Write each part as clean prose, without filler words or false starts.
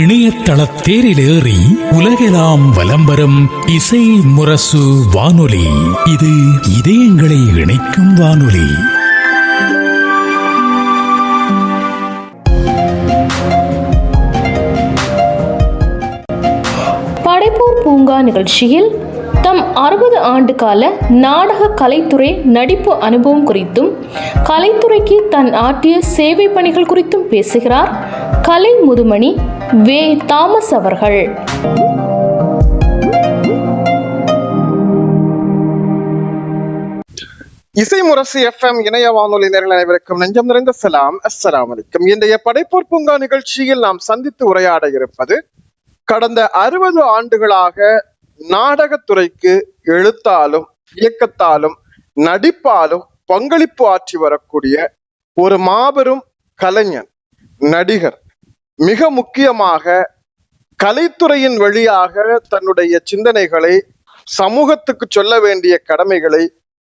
இணையதள தேரிலேறி உலகெல்லாம் வலம் வரும் இசை முரசு வானொலி. இது இதயங்களை இணைக்கும் வானொலி. படைப்போர் பூங்கா நிகழ்ச்சியில் தம் 60 ஆண்டு கால நாடக கலைத்துறை நடிப்பு அனுபவம் குறித்தும் கலைத்துறைக்கு தன் ஆற்றிய சேவை பணிகள் குறித்தும் பேசுகிறார் கலை முதுமணி வே. தாமஸ் அவர்கள். இசை முரசு FM இணைய வானொலி நேயர்கள் அனைவருக்கும் நெஞ்சம் நிறைந்த சலாம். அஸ்ஸலாமு அலைக்கும். இன்றைய படைப்போர் பூங்கா நிகழ்ச்சியில் நாம் சந்தித்து உரையாட இருப்பது கடந்த 60 ஆண்டுகளாக நாடகத்துறைக்கு எழுத்தாலும் இயக்கத்தாலும் நடிப்பாலும் பங்களிப்பு ஆற்றி வரக்கூடிய ஒரு மாபெரும் கலைஞன், நடிகர். மிக முக்கியமாக கலைத்துறையின் வழியாக தன்னுடைய சிந்தனைகளை, சமூகத்துக்கு சொல்ல வேண்டிய கடமைகளை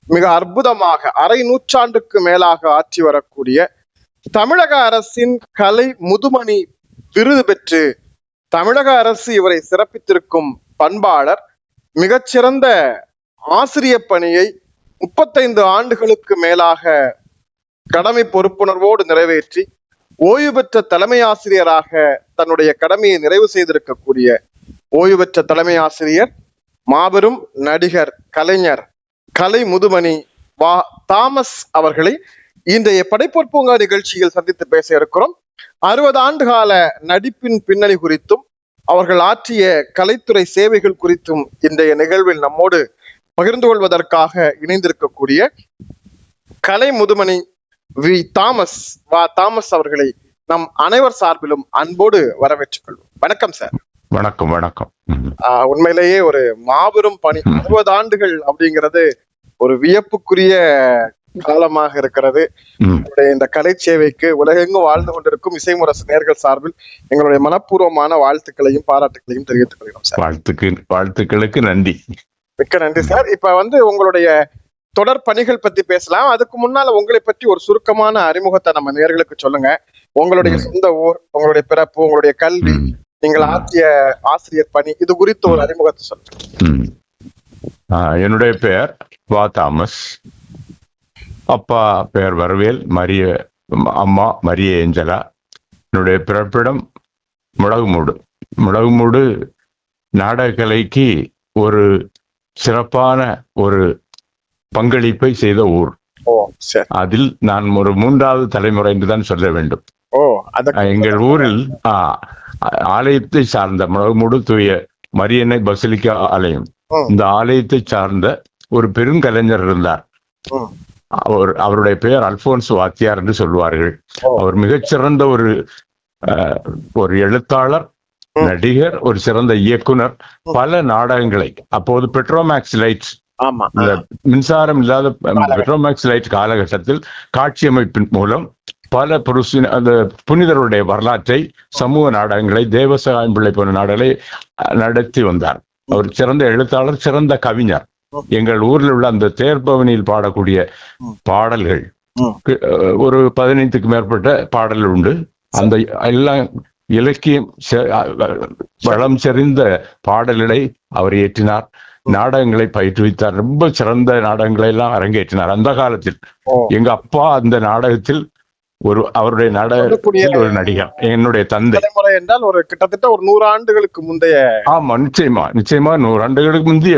மிக அற்புதமாக அரை நூற்றாண்டுக்கு மேலாக ஆற்றி வரக்கூடிய, தமிழக அரசின் கலை முதுமணி விருது பெற்று தமிழக அரசு இவரை சிறப்பித்திருக்கும் பண்பாளர், மிகச்சிறந்த ஆசிரிய பணியை 35 ஆண்டுகளுக்கு மேலாக கடமை பொறுப்புணர்வோடு நிறைவேற்றி ஓய்வு பெற்ற தலைமை ஆசிரியராக தன்னுடைய கடமையை நிறைவு செய்திருக்கக்கூடிய ஓய்வு பெற்ற தலைமை ஆசிரியர், மாபெரும் நடிகர், கலைஞர், கலை முதுமணி வா. தாமஸ் அவர்களை இன்றைய படைப்போர் பூங்கா நிகழ்ச்சியில் சந்தித்து பேச இருக்கிறோம். 60 ஆண்டு கால நடிப்பின் பின்னணி குறித்தும் அவர்கள் ஆற்றிய கலைத்துறை சேவைகள் குறித்தும் இன்றைய நிகழ்வில் நம்மோடு பகிர்ந்து கொள்வதற்காக இணைந்திருக்கக்கூடிய கலை முதுமணி வி. தாமஸ் வா. தாமஸ் அவர்களை நம் அனைவர் சார்பிலும் அன்போடு வரவேற்றுக் கொள்வோம். வணக்கம் சார். வணக்கம். வணக்கம். உண்மையிலேயே ஒரு மாபெரும் பணி. 60 ஆண்டுகள் அப்படிங்கிறது ஒரு வியப்புக்குரிய காலமாக இருக்கிறது. இந்த கலை சேவைக்கு உலகெங்கும் வாழ்ந்து கொண்டிருக்கும் இசை முரசு நேயர்கள் சார்பில் எங்களுடைய மனப்பூர்வமான வாழ்த்துக்களையும் பாராட்டுகளையும் தெரிவித்துக் கொள்கிறோம் சார். வாழ்த்துக்களுக்கு நன்றி. மிக்க நன்றி சார். இப்ப உங்களுடைய தொடர் பணிகள் பத்தி பேசலாம். அதுக்கு முன்னால உங்களை பற்றி ஒரு சுருக்கமான அறிமுகத்தை நம்ம நேயர்களுக்கு சொல்லுங்க. உங்களுடைய சொந்த ஊர், உங்களுடைய பிறப்பு, உங்களுடைய கல்வி, நீங்கள் ஆற்றிய ஆசிரியர் பணி, இது குறித்து ஒரு அறிமுகத்தை சொல்லுங்க. என்னுடைய பெயர் வா. தாமஸ். அப்பா பெயர் வரவேல், அம்மா மரிய ஏஞ்சலா. என்னுடைய பிறப்பிடம் முடகுமூடு நாடகக்கலைக்கு ஒரு சிறப்பான ஒரு பங்களிப்பை செய்த ஊர். அதில் நான் ஒரு 3வது தலைமுறை என்றுதான் சொல்ல வேண்டும். எங்கள் ஊரில் ஆலயத்தை சார்ந்த முடகுமூடு தூய மரியன்னை பசிலிக்கா ஆலயம், இந்த ஆலயத்தை சார்ந்த ஒரு பெருங்கலைஞர் இருந்தார். அவருடைய பெயர் அல்போன்ஸ் வாத்தியார் என்று சொல்வார்கள். அவர் மிகச்சிறந்த ஒரு எழுத்தாளர், நடிகர், ஒரு சிறந்த இயக்குனர். பல நாடகங்களை, அப்போது பெட்ரோமேக்ஸ் லைட்ஸ், மின்சாரம் இல்லாத பெட்ரோமேக்ஸ் லைட் காலகட்டத்தில் காட்சி அமைப்பின் மூலம் பல புனிதருடைய வரலாற்றை, சமூக நாடகங்களை, தேவசகாயம் பிள்ளை போன்ற நாடகங்களை நடத்தி வந்தார். அவர் சிறந்த எழுத்தாளர், சிறந்த கவிஞர். எங்கள் ஊரில் உள்ள அந்த தேர்பவனியில் பாடக்கூடிய பாடல்கள் ஒரு 15க்கு மேற்பட்ட பாடல்கள் உண்டு. அந்த எல்லாம் இலக்கியம் வளம் செறிந்த பாடல்களை அவர் இயற்றினார். நாடகங்களை பயிற்றுவித்தார். ரொம்ப சிறந்த நாடகங்களை எல்லாம் அரங்கேற்றினார். அந்த காலத்தில் எங்க அப்பா அந்த நாடகத்தில் அவருடைய நாடகத்தில் ஒரு நடிகர். என்னுடைய தந்தை என்றால் ஒரு கிட்டத்தட்ட ஒரு 100 ஆண்டுகளுக்கு முந்தைய. ஆமா, நிச்சயமா 100 ஆண்டுகளுக்கு முந்தைய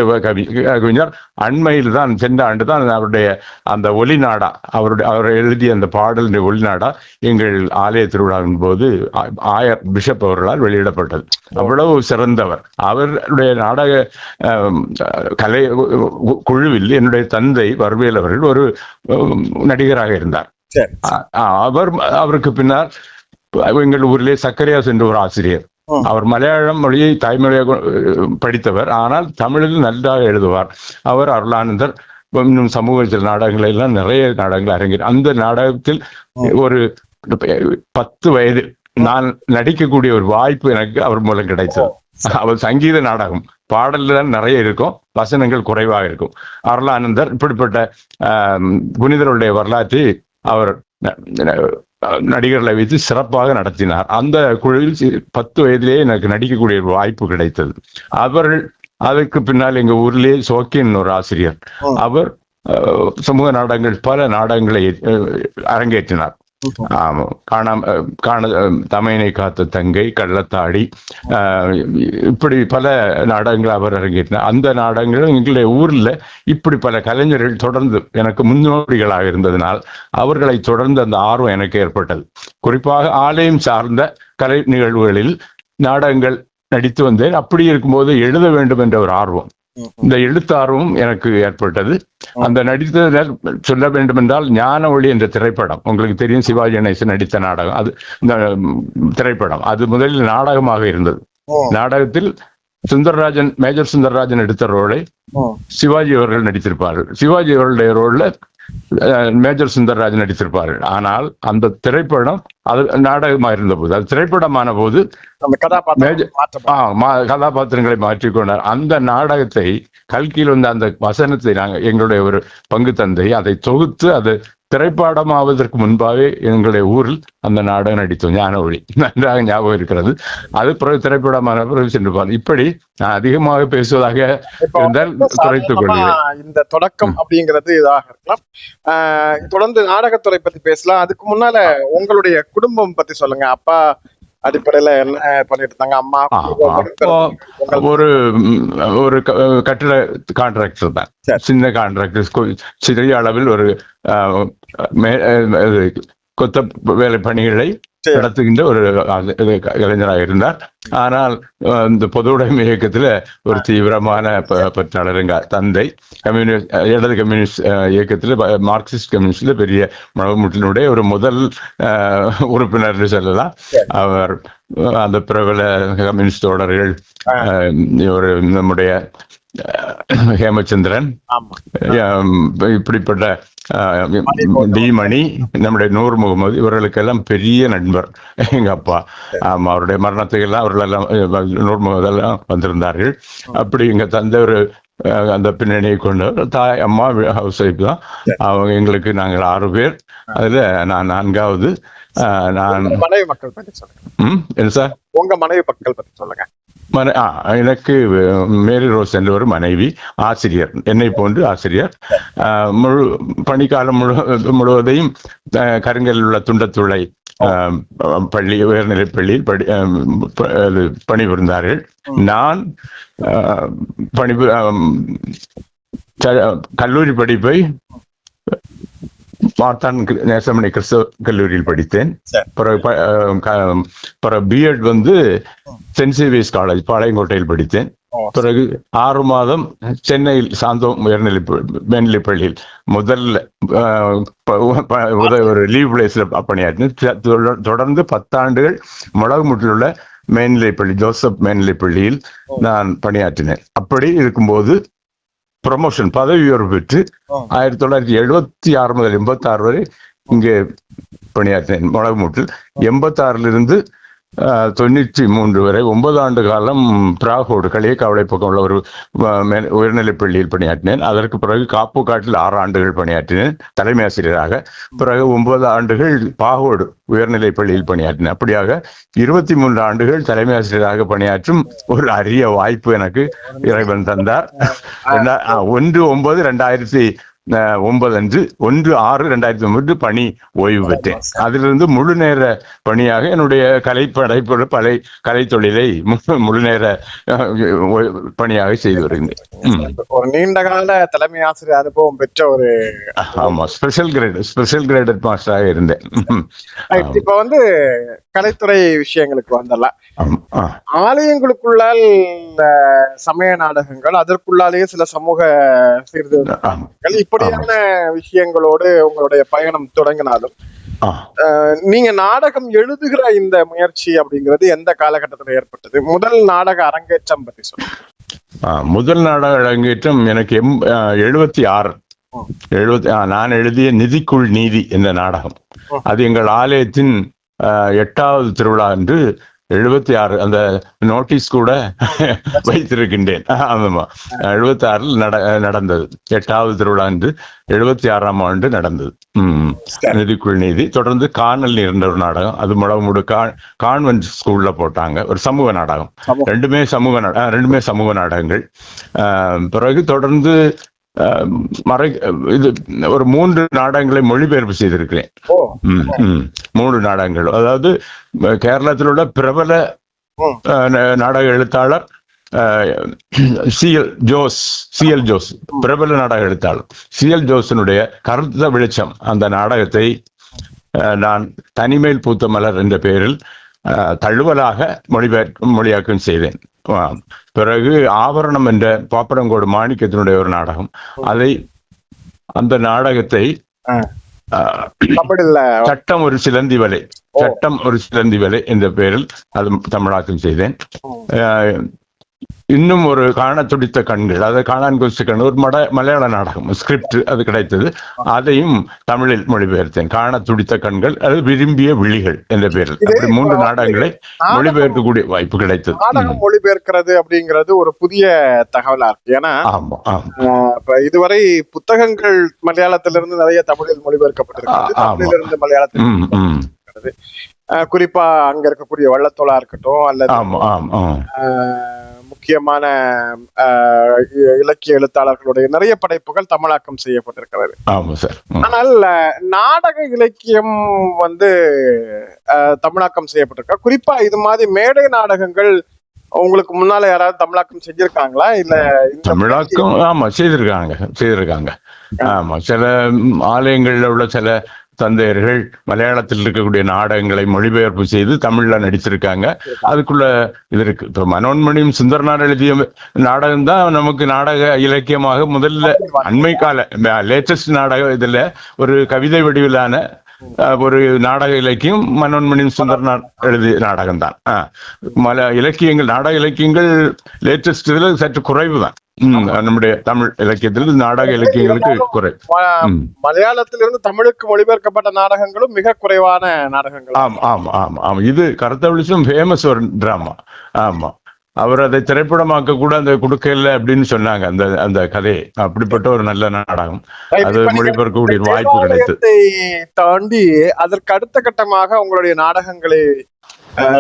கவிஞர். அண்மையில் தான், சென்ற ஆண்டு தான் அவருடைய அந்த ஒலிநாடா, அவர் எழுதிய அந்த பாடலுடைய ஒலிநாடா எங்கள் ஆலய திருவிழாவின் போது ஆயர் பிஷப் அவர்களால் வெளியிடப்பட்டது. அவ்வளவு சிறந்தவர். அவருடைய நாடக கலை குழுவில் என்னுடைய தந்தை வரவேல் அவர்கள் ஒரு நடிகராக இருந்தார். அவருக்கு பின்னால் எங்கள் ஊரிலே சக்கரையாஸ் என்ற ஒரு ஆசிரியர். அவர் மலையாளம் மொழியை தாய்மொழியாக படித்தவர். ஆனால் தமிழில் நன்றாக எழுதுவார். அவர் அருளானந்தர். இன்னும் சமூக நாடகங்கள் எல்லாம் நிறைய நாடகங்கள் அரங்கேற்ற. அந்த நாடகத்தில் ஒரு 10 வயது நான் நடிக்கக்கூடிய ஒரு வாய்ப்பு எனக்கு அவர் மூலம் கிடைத்தது. அவர் சங்கீத நாடகம், பாடல்கள் நிறைய இருக்கும், வசனங்கள் குறைவாக இருக்கும். அருளானந்தர் இப்படிப்பட்ட புனிதருடைய வரலாற்றை அவர் நடிகர்களை வைத்து சிறப்பாக நடத்தினார். அந்த குழுவில் 10 வயதிலேயே எனக்கு நடிக்கக்கூடிய ஒரு வாய்ப்பு கிடைத்தது. அவர்கள் அதற்கு பின்னால் எங்க ஊரிலேயே சோக்கின் ஒரு ஆசிரியர், அவர் சமூக நாடகங்கள் பல நாடகங்களை அரங்கேற்றினார். தமையனை காத்த தங்கை, கள்ளத்தாடி, இப்படி பல நாடகங்கள் அவர் அரங்கேற்றினார். அந்த நாடகங்களும் எங்களுடைய ஊர்ல இப்படி பல கலைஞர்கள் தொடர்ந்து எனக்கு முன்னோடிகளாக இருந்ததனால் அவர்களை தொடர்ந்து அந்த ஆர்வம் எனக்கு ஏற்பட்டது. குறிப்பாக ஆலயம் சார்ந்த கலை நிகழ்வுகளில் நாடகங்கள் நடித்து வந்தேன். அப்படி இருக்கும்போது எழுத வேண்டும் என்ற ஒரு ஆர்வம், இந்த எழுத்தார்வம் எனக்கு ஏற்பட்டது. அந்த நடித்ததில் சொல்ல வேண்டும் என்றால் ஞான ஒளி என்ற திரைப்படம் உங்களுக்கு தெரியும், சிவாஜி கணேசன் நடித்த நாடகம். அது இந்த திரைப்படம் அது முதலில் நாடகமாக இருந்தது. நாடகத்தில் சுந்தரராஜன், மேஜர் சுந்தரராஜன் எடுத்த ரோலை சிவாஜி அவர்கள் நடித்திருப்பார்கள். சிவாஜி அவர்களுடைய ரோல்ல மேஜர் சுந்தரராஜன் நடித்திருப்பார்கள். ஆனால் அந்த திரைப்படம் அது நாடகமாக இருந்த போது, அது திரைப்படமான போது கதாபாத்திரங்களை மாற்றிக்கொண்டார். அந்த நாடகத்தை கல்கியில் வந்த அந்த வசனத்தை நாங்கள் எங்களுடைய ஒரு பங்கு தந்தை அதை தொகுத்து அது திரைப்படமாவதற்கு முன்பாகவே எங்களுடைய ஊரில் அந்த நாடகம் நடித்தோம். ஞான ஒளி நன்றாக ஞாபகம் இருக்கிறது. அது பிறகு திரைப்படமான பிறகு சென்று இப்படி நான் அதிகமாக பேசுவதாக இருந்தால் குறைத்துக் கொள்கிறேன். இந்த தொடக்கம் அப்படிங்கிறது இதாக இருக்கலாம். தொடர்ந்து நாடகத்துறை பத்தி பேசலாம். அதுக்கு முன்னால உங்களுடைய குடும்பம் பத்தி சொல்லுங்க. அப்பா அடிப்படையில என்ன பண்ணிட்டு இருந்தாங்க? அம்மா ஒரு ஒரு கட்டிட கான்ட்ராக்டர் தான், சின்ன கான்ட்ராக்டர், சிறிய அளவில் ஒரு கொத்த வேலை பணிகளை நடத்துகின்ற ஒரு கலைஞராக இருந்தார். ஆனால் இந்த பொது உடைமை இயக்கத்துல ஒரு தீவிரமான பற்றாளர் எங்க தந்தை. கம்யூனிஸ்ட், இடது கம்யூனிஸ்ட் இயக்கத்துல, மார்க்சிஸ்ட் கம்யூனிஸ்ட்ல பெரிய மனமுட்டினுடைய ஒரு முதல் உறுப்பினர் சொல்லலாம். அவர் அந்த பிரபல கம்யூனிஸ்ட் தோழர்கள், ஒரு நம்முடைய ஹேமச்சந்திரன், இப்படிப்பட்ட டி மணி, நம்முடைய நூர் முகமது, இவர்களுக்கெல்லாம் பெரிய நண்பர் எங்க அப்பா. அவருடைய மரணத்துக்கு எல்லாம் அவர்கள் எல்லாம் நூர் முகமது எல்லாம் வந்திருந்தார்கள். அப்படி எங்க தந்தை ஒரு அந்த பின்னணியை கொண்டு, தாய் அம்மா ஹவுஸ் ஒய்ஃப் தான் அவங்க. எங்களுக்கு நாங்கள் 6 பேர், அதுல நான் 4வது. நான் மனைவி மக்கள் பத்தி சொல்லுங்க. என்ன சார் உங்க மனைவி மக்கள் பத்தி சொல்லுங்க. எனக்கு மேரி ரோஸ் என்ற ஒரு மனைவி, ஆசிரியர், என்னை போன்று ஆசிரியர். முழு பணிக்காலம் முழுவதையும் கருங்கலில் உள்ள துண்டத்துளை பள்ளி, உயர்நிலை பள்ளியில் பணிபுரிந்தார்கள். நான் கல்லூரி படிப்பை மார்த்தான் நேசமணி கிறிஸ்தவ கல்லூரியில் படித்தேன். பிறகு பிஎட் சென்ட் சேவியர்ஸ் காலேஜ் பாளையங்கோட்டையில் படித்தேன். பிறகு 6 மாதம் சென்னையில் சாந்தோம் மேல்நிலை பள்ளியில் முதல்ல ஒரு லீவ் பிளேஸ்ல பணியாற்றினேன். தொடர்ந்து 10 ஆண்டுகள் முளகுமுட்டில் உள்ள மேல்நிலை பள்ளி, ஜோசப் மேல்நிலை பள்ளியில் நான் பணியாற்றினேன். அப்படி இருக்கும்போது ப்ரமோஷன், பதவி உயர்வு பெற்று 1976 முதல் 86 வரை இங்கே பணியாற்றினேன் முளகுமுட்டில். 86 93 வரை 9 ஆண்டு காலம் பிராகோடு, களியக்காவளை பக்கம் உள்ள ஒரு உயர்நிலைப் பள்ளியில் பணியாற்றினேன். அதற்கு பிறகு காப்புக்காட்டில் 6 ஆண்டுகள் பணியாற்றினேன் தலைமை ஆசிரியராக. பிறகு 9 ஆண்டுகள் பாகோடு உயர்நிலைப் பள்ளியில் பணியாற்றினேன். அப்படியாக 23 ஆண்டுகள் தலைமை ஆசிரியராக பணியாற்றும் ஒரு அரிய வாய்ப்பு எனக்கு இறைவன் தந்தார். 1/9/2009 அன்று 1/6/2009 பணி ஓய்வு பெற்றேன். அதிலிருந்து முழு நேர பணியாக என்னுடைய கலைப்படைப்பு பல கலை தொழிலை முழு நேர பணியாக செய்து வருகின்றேன். ஒரு நீண்ட கால தலைமை ஆசிரியர் அனுபவம் பெற்ற ஒரு ஸ்பெஷல் கிரேடட் மாஸ்டராக இருந்தேன். இப்ப கலைத்துறை விஷயங்களுக்கு வந்துடலாம். ஆலயங்களுக்குள்ளால் சமய நாடகங்கள், அதற்குள்ளாலேயே சில சமூக சீர்திருத்தங்கள், இப்படியான விஷயங்களோடு உங்களுடைய பயணம் தொடங்கினாலும் நீங்க நாடகம் எழுதுகிற இந்த முயற்சி அப்படிங்கிறது எந்த காலகட்டத்தில் ஏற்பட்டது? முதல் நாடக அரங்கேற்றம் பத்தி சொல்லுங்க. முதல் நாடக அரங்கேற்றம் எனக்கு 76 நான் எழுதிய நிதிக்குள் நீதி என்ற நாடகம். அது எங்கள் ஆலயத்தின் 8வது திருவிழா அன்று 76 அந்த நோட்டீஸ் கூட வைத்திருக்கின்றேன். ஆமா, 76 நடந்தது 8வது திருவிழா என்று 76ஆம் ஆண்டு நடந்தது. நிதிக்குள் நீதி. தொடர்ந்து காணல் நீர் என்ற ஒரு நாடகம், அது முழமுடு கான்வென்ட் ஸ்கூல்ல போட்டாங்க, ஒரு சமூக நாடகம். ரெண்டுமே சமூக நாடகங்கள். பிறகு தொடர்ந்து இது ஒரு 3 நாடகங்களை மொழிபெயர்ப்பு செய்திருக்கிறேன். 3 நாடகங்கள். அதாவது கேரளத்தில் உள்ள பிரபல நாடக எழுத்தாளர் CL ஜோஸ், பிரபல நாடக எழுத்தாளர் CL ஜோஸினுடைய கருத்த வெளிச்சம் அந்த நாடகத்தை நான் தனிமேல் பூத்த மலர் என்ற பெயரில் தழுவலாக மொழியாக்கம் செய்தேன். பிறகு ஆவரணம் என்ற பாப்பரங்கோடு மாணிக்கத்தினுடைய ஒரு நாடகம், அந்த நாடகத்தை சட்டம் ஒரு சிலந்தி வலை என்ற பெயரில் அது தமிழாக்கம் செய்தேன். இன்னும் ஒரு காண துடித்த கண்கள், அதாவது காணான் கொஸ்து கண்கள், ஒரு மலையாள நாடகம் ஸ்கிரிப்ட் அது கிடைத்தது, அதையும் தமிழில் மொழிபெயர்த்தேன். காண துடித்த கண்கள், அது விரும்பிய விழிகள் என்ற பெயரில். அப்படி 3 நாடகங்களை மொழிபெயர்க்கக்கூடிய வாய்ப்பு கிடைத்தது. நாடகம் மொழிபெயர்க்கிறது அப்படிங்கிறது ஒரு புதிய தகவலா இருக்கு. ஏன்னா இதுவரை புத்தகங்கள் மலையாளத்திலிருந்து நிறைய தமிழில் மொழிபெயர்க்கப்பட்டிருக்கு, தமிழிலிருந்து மலையாளத்தில் குறிப்பா அங்க இருக்கக்கூடிய வள்ளத்தோளா இருக்கட்டும் அல்லது முக்கியமான இலக்கிய எழுத்தாளர்களுடைய நிறைய படைப்புகள் தமிழாக்கம் செய்யப்பட்டிருக்கிறது. ஆனால் நாடக இலக்கியம் தமிழாக்கம் செய்யப்பட்டிருக்க, குறிப்பா இது மாதிரி மேடை நாடகங்கள் உங்களுக்கு முன்னால யாராவது தமிழாக்கம் செஞ்சிருக்காங்களா? இல்ல தமிழாக்கம் செய்திருக்காங்க. ஆமா, சில ஆலயங்கள்ல உள்ள சில தந்தையர்கள் மலையாளத்தில் இருக்கக்கூடிய நாடகங்களை மொழிபெயர்ப்பு செய்து தமிழ்ல நடிச்சிருக்காங்க. அதுக்குள்ள இது இருக்கு. இப்ப மனோன்மணியும் சுந்தரனார் எழுதிய நாடகம் தான் நமக்கு நாடக இலக்கியமாக முதல்ல அண்மை கால லேட்டஸ்ட் நாடகம். இதுல ஒரு கவிதை வடிவிலான ஒரு நாடக இலக்கியம் மனோன்மணியும் சுந்தரனார் எழுதிய நாடகம் தான். நாடக இலக்கியங்கள் லேட்டஸ்ட் இதுல சற்று குறைவு தான். நம்முடைய தமிழ் இலக்கியத்தில் நாடக இலக்கியங்களுக்கு குறை. மலையாளத்திலிருந்து தமிழுக்கு மொழிபெயர்க்கப்பட்ட நாடகங்களும் மிக குறைவான நாடகங்கள். ஆமா. இது கருத்த வெளிச்சம் ஃபேமஸ் ஒரு டிராமா. ஆமா, அவர் அதை திரைப்படமாக்க கூட அந்த கொடுக்கல அப்படின்னு சொன்னாங்க. அந்த கதையை அப்படிப்பட்ட ஒரு நல்ல நாடகம், அது மொழிபெயர்க்கக்கூடிய வாய்ப்பு கிடைத்தது. தாண்டி அதற்கு அடுத்த கட்டமாக உங்களுடைய நாடகங்களை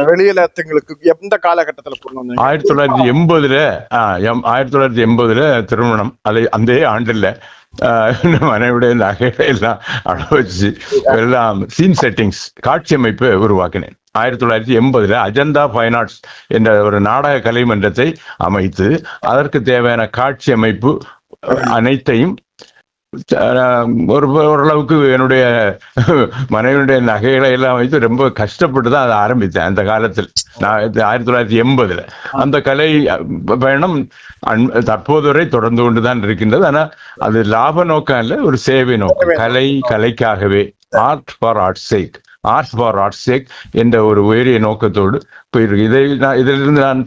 வெளியிலங்களுக்கு எந்த காலகட்டத்தில் 1980 திருமணம். அந்த ஆண்டுல மனைவிடைய நகைகளை எல்லாம் அனுபவிச்சு எல்லாம் சீன் செட்டிங்ஸ், காட்சி அமைப்பை உருவாக்கினேன். 1980 அஜந்தா ஃபைன் ஆர்ட்ஸ் என்ற ஒரு நாடக கலை மன்றத்தை அமைத்து அதற்கு தேவையான காட்சி அமைப்பு அனைத்தையும் ஓரளவுக்கு என்னுடைய மனைவியுடைய நகைகளை எல்லாம் வைத்து ரொம்ப கஷ்டப்பட்டு தான் அதை ஆரம்பித்தேன். அந்த காலத்தில் 1980 அந்த கலை பயணம் தற்போது வரை தொடர்ந்து கொண்டுதான் இருக்கின்றது. ஆனா அது லாப நோக்கம் இல்ல, ஒரு சேவை நோக்கம். கலைக்காகவே, ஆர்ட் ஃபார் ஆர்ட் சேக் என்ற ஒரு உயரிய நோக்கத்தோடு போயிருக்கு. இதிலிருந்து நான்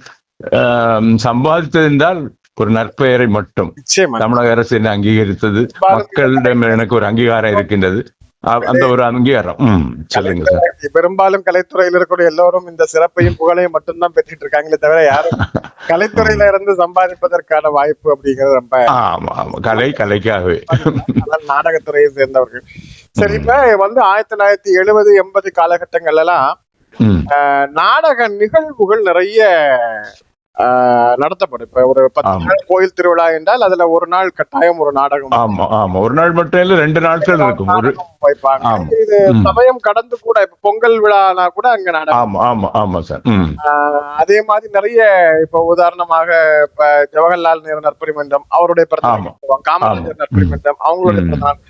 சம்பாதித்ததென்றால் ஒரு நற்பெயரை மட்டும். தமிழக அரசு என்னை அங்கீகரித்தது, மக்களிடம் எனக்கு ஒரு அங்கீகாரம் இருக்கின்றது. அந்த ஒரு அங்கீகாரம். சொல்லுங்க சார். பெரும்பாலும் கலைத்துறையில் இருக்கக்கூடிய எல்லோரும் இந்த சிறப்பையும் புகழையும் மட்டும்தான் பெற்றுட்டு இருக்காங்களே தவிர யாரும் கலைத்துறையில இருந்து சம்பாதிப்பதற்கான வாய்ப்பு அப்படிங்கிறது ரொம்ப. கலைக்காகவே நாடகத்துறையை சேர்ந்தவர்கள். சரி, இப்ப 1970-80 காலகட்டங்கள்ல எல்லாம் நாடக நிகழ்வுகள் நிறைய நடத்தப்படும். இப்ப ஒரு 10 நாள் கோயில் திருவிழா என்றால் அதுல ஒரு நாள் கட்டாயம் ஒரு நாடகம். ஒரு நாள் மட்டும் இல்ல, 2 நாட்கள் இருக்கும் வைப்பாங்க. இது சமயம் கடந்து கூட இப்ப பொங்கல் விழானா கூட அங்க நாடகம். ஆமா சார். அதே மாதிரி நிறைய இப்ப உதாரணமாக இப்ப ஜவஹர்லால் நேரு நற்பணி மன்றம் அவருடைய பிறந்தநாள், காமராஜர் நற்பணி மன்றம் அவங்களுடைய பிறந்தநாள்,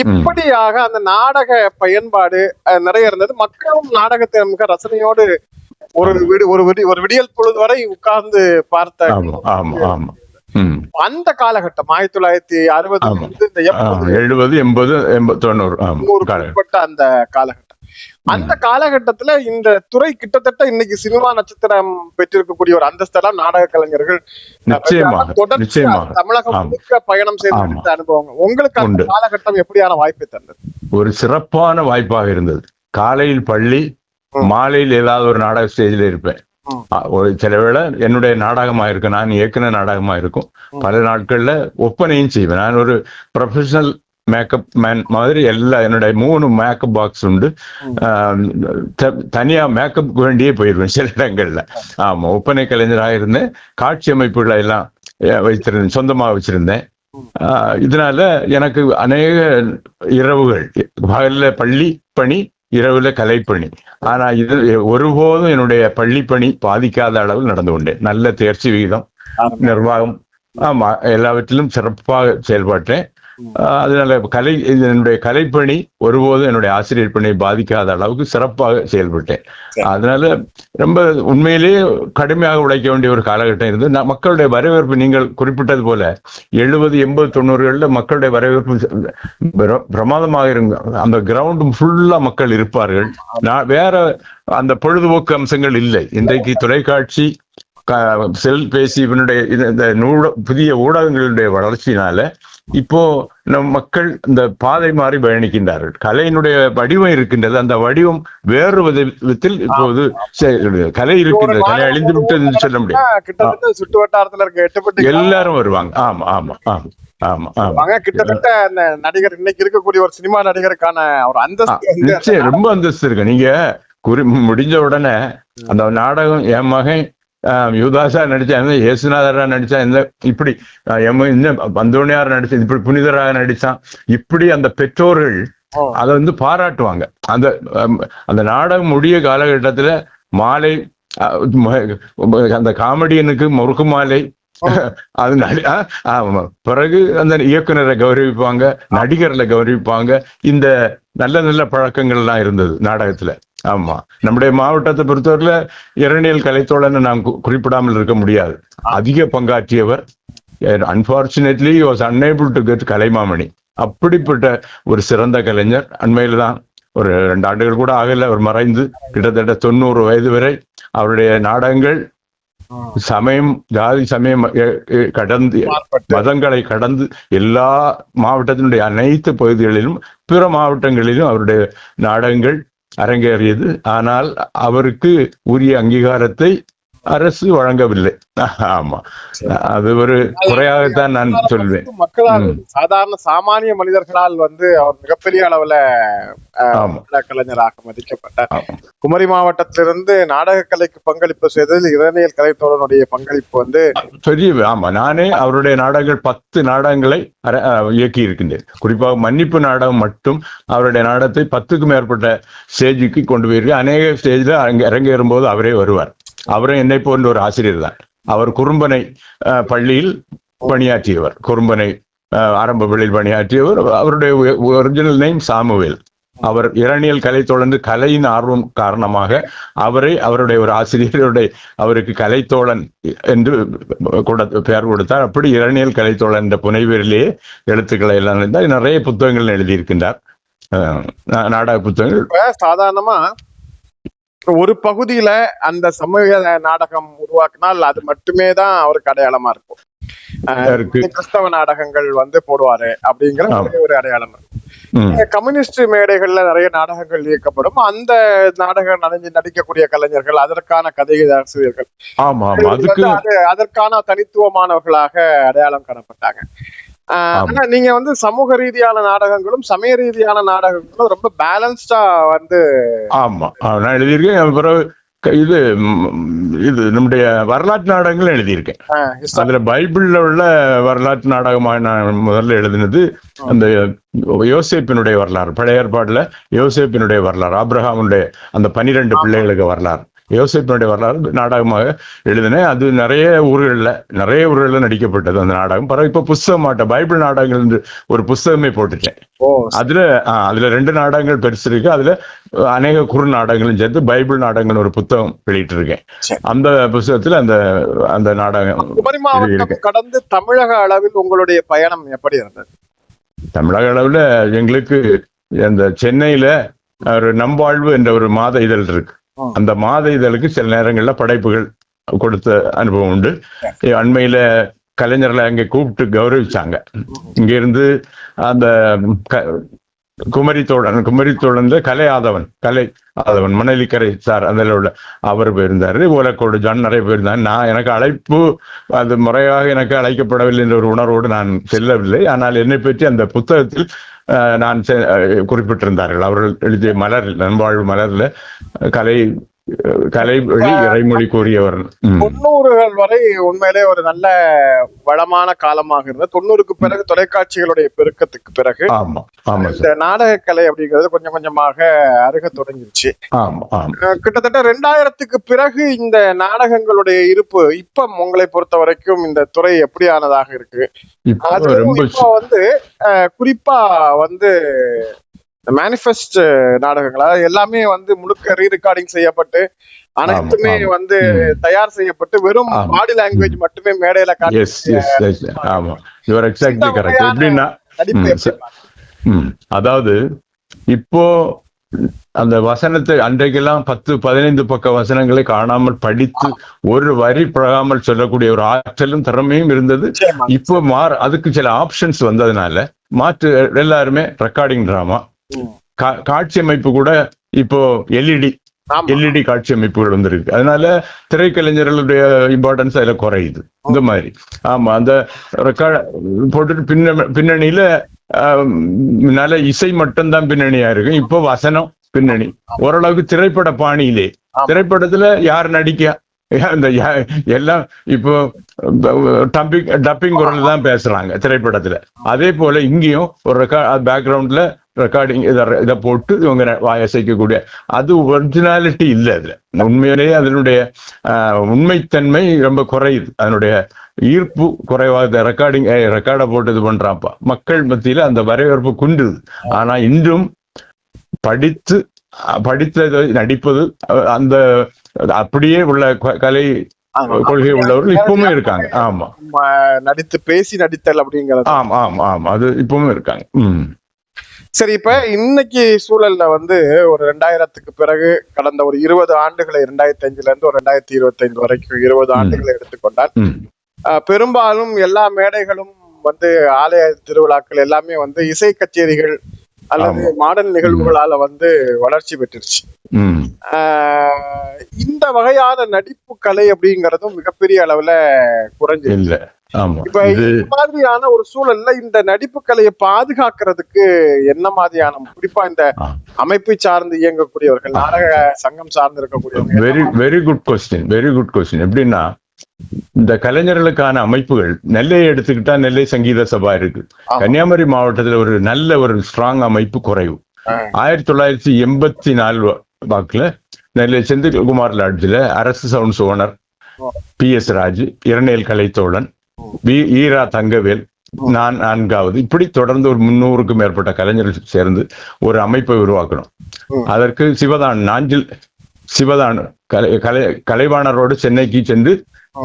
இப்படியாக அந்த நாடக பயன்பாடு நிறைய இருந்தது. மக்களும் நாடகத்தை மிக ரசனையோடு ஒரு விடியல் பொழுது வரை உட்கார்ந்து பார்த்த அந்த காலகட்டம் 1960-70-80-90 அந்த காலகட்டம். அந்த காலகட்டத்துல இந்த துறை கிட்டத்தட்ட இன்னைக்கு சினிமா நட்சத்திரம் பெற்றிருக்கக்கூடிய ஒரு அந்தஸ்தெல்லாம் நாடக கலைஞர்கள் தமிழகம் முழுக்க பயணம் செய்து அனுபவம். உங்களுக்கு அந்த காலகட்டம் எப்படியான வாய்ப்பை தந்தது? ஒரு சிறப்பான வாய்ப்பாக இருந்தது. காலையில் பள்ளி, மாலையில் ஏதாவது ஒரு நாடக ஸ்டேஜில் இருப்பேன். ஒரு சில வேளை என்னுடைய நாடகமா இருக்கும், நான் இயக்குன நாடகமா இருக்கும். பல நாட்கள்ல ஒப்பனையும் செய்வேன். நான் ஒரு ப்ரொஃபஷனல் மேக்கப் மேன் மாதிரி என்னுடைய 3 மேக்கப் பாக்ஸ் உண்டு. தனியா மேக்கப் வேண்டியே போயிடுவேன் சில இடங்கள்ல. ஆமா, ஒப்பனை கலைஞராக இருந்தேன். காட்சி அமைப்புகளை எல்லாம் வைத்திருந்தேன், சொந்தமாக வச்சிருந்தேன். இதனால எனக்கு அநேக இரவுகள், பகல்ல பள்ளி பணி, இரவுல கலைப்பணி. ஆனா இது ஒருபோதும் என்னுடைய பள்ளிப்பணி பாதிக்காத அளவில் நடந்து கொண்டேன். நல்ல தேர்ச்சி விகிதம், நிர்வாகம், ஆமா, எல்லாவற்றிலும் சிறப்பாக செயல்பட்டேன். அதனால என்னுடைய கலைப்பணி ஒருபோதும் என்னுடைய ஆசிரியர் பணியை பாதிக்காத அளவுக்கு சிறப்பாக செயல்பட்டேன். அதனால ரொம்ப உண்மையிலேயே கடுமையாக உழைக்க வேண்டிய ஒரு காலகட்டம் இருந்து மக்களுடைய வரவேற்பு, நீங்கள் குறிப்பிட்டது போல 70, 80, 90களில் மக்களுடைய வரவேற்பு பிரமாதமாக இருங்க. அந்த கிரவுண்ட் ஃபுல்லா மக்கள் இருப்பார்கள். வேற அந்த பொழுதுபோக்கு அம்சங்கள் இல்லை. இன்றைக்கு தொலைக்காட்சி, செல்பேசி, இவனுடைய இந்த புதிய ஊடகங்களுடைய வளர்ச்சியினால இப்போ நம் மக்கள் இந்த பாதை மாறி பயணிக்கின்றார்கள். கலையினுடைய வடிவம் இருக்கின்றது. அந்த வடிவம் வேறு விதத்தில் இப்போது கலை இருக்கின்றது. கலை அழிந்து விட்டது என்று சொல்ல முடியாது. சுற்று வட்டாரத்துல இருக்க எல்லாரும் வருவாங்க. ஆமா ஆமா ஆமா ஆமா ஆமா. கிட்டத்தட்ட அந்த நடிகர், இன்னைக்கு இருக்கக்கூடிய ஒரு சினிமா நடிகருக்கான ஒரு அந்தஸ்து, ரொம்ப அந்தஸ்து இருக்கு. நீங்க முடிஞ்ச உடனே அந்த நாடகம், என் மகன் யுவதாசா நடிச்சா, இயேசுநாதரா நடிச்சா, இப்படி பந்தோணியார் நடிச்சா, இப்படி புனிதராக நடிச்சான், இப்படி அந்த பெற்றோர்கள் அதை பாராட்டுவாங்க. அந்த நாடகம் முடிய காலகட்டத்துல மாலை, அந்த காமெடியனுக்கு முறுக்கு மாலை, அது பிறகு அந்த இயக்குனரை கௌரவிப்பாங்க, நடிகர்களை கௌரவிப்பாங்க. இந்த நல்ல நல்ல பழக்கங்கள் எல்லாம் இருந்தது நாடகத்துல. ஆமா, நம்முடைய மாவட்டத்தை பொறுத்தவரையில இரணியல் கலைத்தோழனை நாம் குறிப்பிடாமல் இருக்க முடியாது. அதிக பங்காற்றியவர். Unfortunately was unable to get Kalaimamani. அப்படிப்பட்ட ஒரு சிறந்த கலைஞர். அண்மையில தான் ஒரு 2 ஆண்டுகள் கூட ஆகல அவர் மறைந்து. கிட்டத்தட்ட 90 வயது வரை அவருடைய நாடகங்கள் சமயம், ஜாதி, சமயம் கடந்து, மதங்களை கடந்து எல்லா மாவட்டத்தினுடைய அனைத்து பகுதிகளிலும் பிற மாவட்டங்களிலும் அவருடைய நாடகங்கள் அரங்கேறியது. ஆனால் அவருக்கு உரிய அங்கீகாரத்தை அரசு வழங்கவில்லை. ஆமா, அது ஒரு குறையாகத்தான் நான் சொல்வேன். மக்களால், சாதாரண சாமானிய மனிதர்களால் அவர் மிகப்பெரிய அளவுல கலைஞராக மதிக்கப்பட்டார். குமரி மாவட்டத்திலிருந்து நாடக கலைக்கு பங்களிப்பு செய்ததில் இரணியல் கலைத்தோழனுடைய பங்களிப்பு பெரிய. ஆமா, நானே அவருடைய நாடகங்கள் 10 நாடகங்களை இயக்கி இருக்கின்றேன். குறிப்பாக மன்னிப்பு நாடகம் மட்டும் அவருடைய நாடகத்தை 10க்கும் மேற்பட்ட ஸ்டேஜுக்கு கொண்டு போயிருக்கேன். அநேக ஸ்டேஜ்ல அரங்கேறும் போது அவரே வருவார். அவரும் என்னை போன்ற ஒரு ஆசிரியர் தான். அவர் குறும்பனை பள்ளியில் பணியாற்றியவர், குறும்பனை ஆரம்ப பள்ளியில் பணியாற்றியவர். அவருடைய ஒரிஜினல் நேம் சாமுவேல். அவர் இரணியல் கலைத்தோழன், கலையின் ஆர்வம் காரணமாக அவருடைய ஒரு ஆசிரியருடைய அவருக்கு கலைத்தோழன் என்று பெயர் கொடுத்தார். அப்படி இரணியல் கலைத்தோழன் என்ற புனைவெளியிலேயே எழுத்துக்களை எல்லாம் இருந்தால் நிறைய புத்தகங்கள் எழுதியிருக்கின்றார், நாடக புத்தகங்கள். சாதாரணமா ஒரு பகுதியில அந்த சமூக நாடகம் உருவாக்கினால் அது மட்டுமே தான் அவருக்கு அடையாளமா இருக்கும். கிறிஸ்தவ நாடகங்கள் போடுவாரு அப்படிங்கிற ஒரு அடையாளம் இருக்கும். கம்யூனிஸ்ட் மேடைகள்ல நிறைய நாடகங்கள் இயக்கப்படும். அந்த நாடகம் நடிக்கக்கூடிய கலைஞர்கள், அதற்கான கதை ஆசிரியர்கள் அதற்கான தனித்துவமானவர்களாக அடையாளம் காணப்பட்டாங்க. ஆனா நீங்க சமூக ரீதியான நாடகங்களும் சமய ரீதியான நாடகங்களும் ரொம்ப பேலன்ஸ்டா ஆமா நான் எழுதியிருக்கேன். இது நம்முடைய வரலாற்று நாடகங்கள் எழுதியிருக்கேன். அதுல பைபிள்ல உள்ள வரலாற்று நாடகமாக நான் முதல்ல எழுதினது அந்த யோசேப்பினுடைய வரலாறு. பழைய ஏற்பாடுல யோசேப்பினுடைய வரலாறு, ஆபிரகாமுடைய அந்த 12 பிள்ளைகளுக்கு வரலாறு, யோசேப்பினுடைய வரலாறு நாடகமாக எழுதினேன். அது நிறைய ஊர்களில் நடிக்கப்பட்டது அந்த நாடகம். பிறகு இப்ப புஸ்தகமாட்ட பைபிள் நாடகங்கள் என்று ஒரு புஸ்தகமே போட்டுட்டேன். அதுல 2 நாடகங்கள் பெருசு இருக்கு. அதுல அநேக குறு நாடகங்களும் சேர்த்து பைபிள் நாடகங்கள் ஒரு புத்தகம் வெளியிட்டு இருக்கேன். அந்த புத்தகத்துல அந்த நாடகம். குமரி மாவட்டம் கடந்து தமிழக அளவில் உங்களுடைய பயணம் எப்படி இருந்தது? தமிழக அளவுல எங்களுக்கு அந்த சென்னையில ஒரு நம்பாழ்வு என்ற ஒரு மாத இதழ் இருக்கு. அந்த மாத இதழுக்கு சில நேரங்கள்ல படைப்புகள் கொடுத்த அனுபவம் உண்டு. அண்மையில கலைஞர்களை அங்கே கூப்பிட்டு கௌரவிச்சாங்க. இங்க இருந்து அந்த குமரித்தோழன் கலை ஆதவன் மணலிக்கரை சார் அதில் உள்ள அவர் போயிருந்தாரு. ஓலக்கோடு ஜான் நிறைய போயிருந்தாங்க. நான் எனக்கு அழைப்பு அது முறையாக எனக்கு அழைக்கப்படவில்லை என்ற ஒரு உணர்வோடு நான் செல்லவில்லை. ஆனால் என்னை பற்றி அந்த புத்தகத்தில் நான் குறிப்பிட்டிருந்தார்கள். அவர்கள் எழுதிய மலரில், நண்பாழ்வு மலர்ல கலை வழி இறைமொழி கூறியவர். 90கள் வரை உண்மையிலே ஒரு நல்ல வளமான காலமாக இருந்தது. 90க்கு பிறகு தொலைக்காட்சிகளுடைய பெருக்கத்துக்கு பிறகு இந்த நாடக கலை அப்படிங்கிறது கொஞ்சம் கொஞ்சமாக அருக தொடங்கிருச்சு. கிட்டத்தட்ட 2000க்கு பிறகு இந்த நாடகங்களுடைய இருப்பு இப்ப உங்களை பொறுத்த வரைக்கும் இந்த துறை எப்படியானதாக இருக்கு? அது இப்ப குறிப்பா மேனிஃபெஸ்ட் நாடகங்களா எல்லாமே முழுக்க ரீரெக்கார்டிங் செய்யப்பட்டு அனைத்துமே தயார் செய்யப்பட்டு வெறும் பாடி லாங்குவேஜ் மட்டுமே மேடையில அதாவது இப்போ அந்த வசனத்தை அன்றைக்கெல்லாம் 10-15 பக்க வசனங்களை காணாமல் படித்து ஒரு வரி பழகாமல் சொல்லக்கூடிய ஒரு ஆற்றலும் திறமையும் இருந்தது. இப்போ அதுக்கு சில ஆப்ஷன்ஸ் வந்ததுனால மாற்று எல்லாருமே ரெக்கார்டிங் டிராமா, காட்சி அமைப்பு கூட இப்போ எல்இடி காட்சி அமைப்புகள் வந்திருக்கு. அதனால திரைக்கலைஞர்களுடைய இம்பார்ட்டன்ஸ் அதுல குறையுது. இந்த மாதிரி அந்த ரெக்கார்ட் போட்டுட்டு பின்னணியில நல்ல இசை மட்டும்தான் பின்னணியா இருக்கு. இப்போ வசனம் பின்னணி ஓரளவுக்கு திரைப்பட பாணியிலே. திரைப்படத்துல யார் நடிக்க எல்லாம் இப்போ டப்பிங் குரல் தான் பேசுறாங்க திரைப்படத்துல. அதே போல இங்கேயும் ஒரு பேக்ரவுண்ட்ல ரெக்கார்டிங் இதை போட்டு இவங்க வாயசைக்கக்கூடிய அது ஒரிஜினாலிட்டி இல்லை. அதுல உண்மையிலேயே அதனுடைய உண்மைத்தன்மை ரொம்ப குறையுது. அதனுடைய ஈர்ப்பு குறைவாக ரெக்கார்டை போட்டு இது பண்றாப்பா மக்கள் மத்தியில அந்த வரவேற்பு குன்றுது. ஆனா இன்றும் படித்ததை நடிப்பது அந்த அப்படியே உள்ள கலை கொள்கை உள்ளவர்கள் இப்பவுமே இருக்காங்க. நடித்து பேசி நடித்தல் அப்படிங்கிறது அது இப்பவுமே இருக்காங்க. சரி, இப்ப இன்னைக்கு சூழல்ல ஒரு 2000க்கு பிறகு கடந்த ஒரு 20 ஆண்டுகளை 2005ல இருந்து ஒரு 2025 வரைக்கும் 20 ஆண்டுகளை எடுத்துக்கொண்டால் பெரும்பாலும் எல்லா மேடைகளும் ஆலய திருவிழாக்கள் எல்லாமே இசை கச்சேரிகள் அல்லது மாடல் நிகழ்வுகளால வளர்ச்சி பெற்றுருச்சு. இந்த வகையான நடிப்பு கலை அப்படிங்கறதும் மிகப்பெரிய அளவுல குறைஞ்சு இல்ல. இப்ப இந்த மாதிரியான ஒரு சூழல்ல இந்த நடிப்பு கலையை பாதுகாக்கிறதுக்கு என்ன மாதிரியான, குறிப்பா இந்த அமைப்பை சார்ந்து இயங்கக்கூடியவர்கள், நாடக சங்கம் சார்ந்து இருக்கக்கூடியவர்கள்? Very good question. எப்படின்னா இந்த கலைஞர்களுக்கான அமைப்புகள் நெல்லையை எடுத்துக்கிட்டா நெல்லை சங்கீத சபா இருக்கு. கன்னியாகுமரி மாவட்டத்துல ஒரு நல்ல ஒரு ஸ்ட்ராங் அமைப்பு குறைவு. 1984 வாக்குல நெல்லை செந்தில்குமார் லாட்ஜில் அரசு சவுண்ட்ஸ் ஓனர் PS ராஜ், இரநேல் கலைத்தோழன், ஈரா தங்கவேல், நான் 4வது, இப்படி தொடர்ந்து ஒரு 300க்கும் மேற்பட்ட கலைஞர்கள் சேர்ந்து ஒரு அமைப்பை உருவாக்கணும். அதற்கு சிவதான் கலைவாணரோடு சென்னைக்கு சென்று